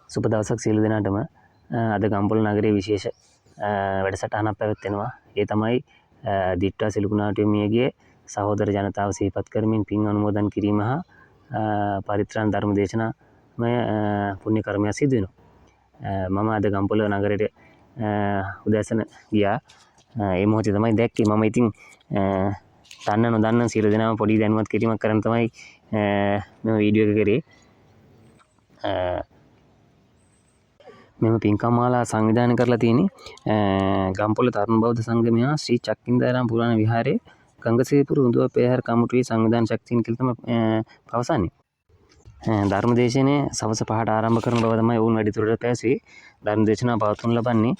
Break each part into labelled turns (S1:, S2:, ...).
S1: සුබ දවසක් සියලු දෙනාටම. අද ගම්පොළ නගරයේ විශේෂ වැඩසටහනක් පැවැත්වෙනවා. ඒ තමයි දිට්ඨා සිලුකුණාටුවේ මියගිය සහෝදර ජනතාව සිහිපත් කරමින් පින් අනුමෝදන් කිරීම හා පරිත්‍රාණ ධර්ම දේශනාමය පුණ්‍ය කර්මයක් සිදු වෙනවා. මම අද ගම්පොළ නගරයට උදෑසන ගියා. ඒ මොහොතේ තමයි දැක්කේ. මම ඉතින් දන්න නොදන්න සියලු දෙනාම පොඩි දැනුවත් කිරීමක් කරන්න තමයි මෙම වීඩියෝ එක කරේ. මෙම පින්කම් මාලා සංවිධානය කරලා තියෙන්නේ ගම්පොළ තරුණ බෞද්ධ සංගමය හා ශ්‍රී චක්කින්දාරාම පුරාණ විහාරයේ ගංගසේපුර උඳුව පෙරහැර කමිටුවේ සංවිධාන ශක්තියින් කියලා තමයි පවසන්නේ. ධර්මදේශනයේ සවස 5ට ආරම්භ කරන බව තමයි ඔවුන් වැඩිදුරටත් පැවසුවේ. ධර්මදේශනා පවත්වනු ලබන්නේ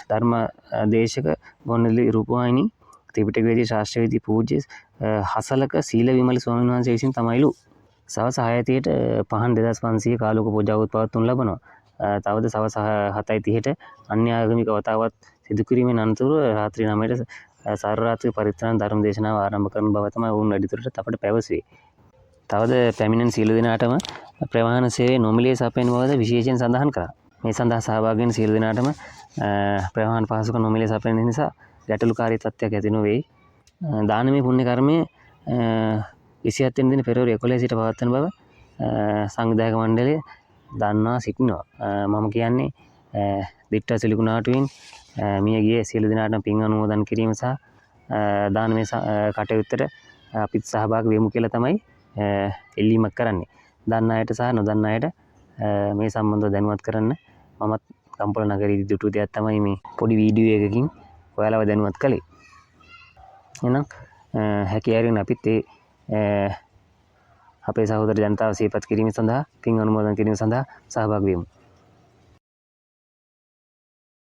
S1: ධර්මදේශක ගොන්නවිල රූපවාහිනී ත්‍රිපිටකවේදී ශාස්ත්‍රවේදී පූජ්‍ය හසලක සීල විමල ස්වාමීන් වහන්සේ විසින් තමයිලු. සවස් 6:30ට පහන් 2500 කාලෝක පූජාවත් පවත්වනු ලබනවා. තවද සවස් 7:30ට අන්‍ය ආගමික වතාවත් සිදු කිරීමෙන් අනතුරුව රාත්‍රී 9ට සාරාත්‍රි පරිත්‍රාණ ධර්ම දේශනාව ආරම්භ කරන බව තමයි ඔවුන් වැඩිදුරටත් අපට පැවසුවේ. තවද පැමිණෙන සියලු දෙනාටම ප්‍රවාහන සේවය නොමිලේ සපයන බවද විශේෂයෙන් සඳහන් කරා. මේ සඳහා සහභාගී වෙන සියලු දෙනාටම ප්‍රවාහන පහසුකම් නොමිලේ සපයන නිසා ගැටලුකාරී තත්ත්වයක් ඇති නොවේ. දානමය පුණ්‍ය කර්මය 27 වෙනි දින පෙරවරු 11 සිට පවත්වන බව සංවිධායක මණ්ඩලය දන්වා සිටිනවා. මම කියන්නේ දිට්ඨා සිලුකුණාටුවෙන් මියගිය සියලු දෙනාටම පින් අනුමෝදන් කිරීම සහ දානමය කටයුත්තට අපිත් සහභාගී වෙමු කියලා තමයි එල්ලීමක් කරන්නේ. දන්න අයට සහ නොදන්න අයට මේ සම්බන්ධව දැනුවත් කරන්න මමත් ගම්පොළ නගරයේදී දුටු දෙයක් තමයි මේ පොඩි වීඩියෝ එකකින් ඔයාලව දැනුවත් කළේ. එහෙනම් හැකියාවෙන් අපිත් අපේ සහෝදර ජනතාව සිහිපත් කිරීම සඳහා පින් අනුමෝදන් කිරීම සඳහා සහභාගී වෙමු.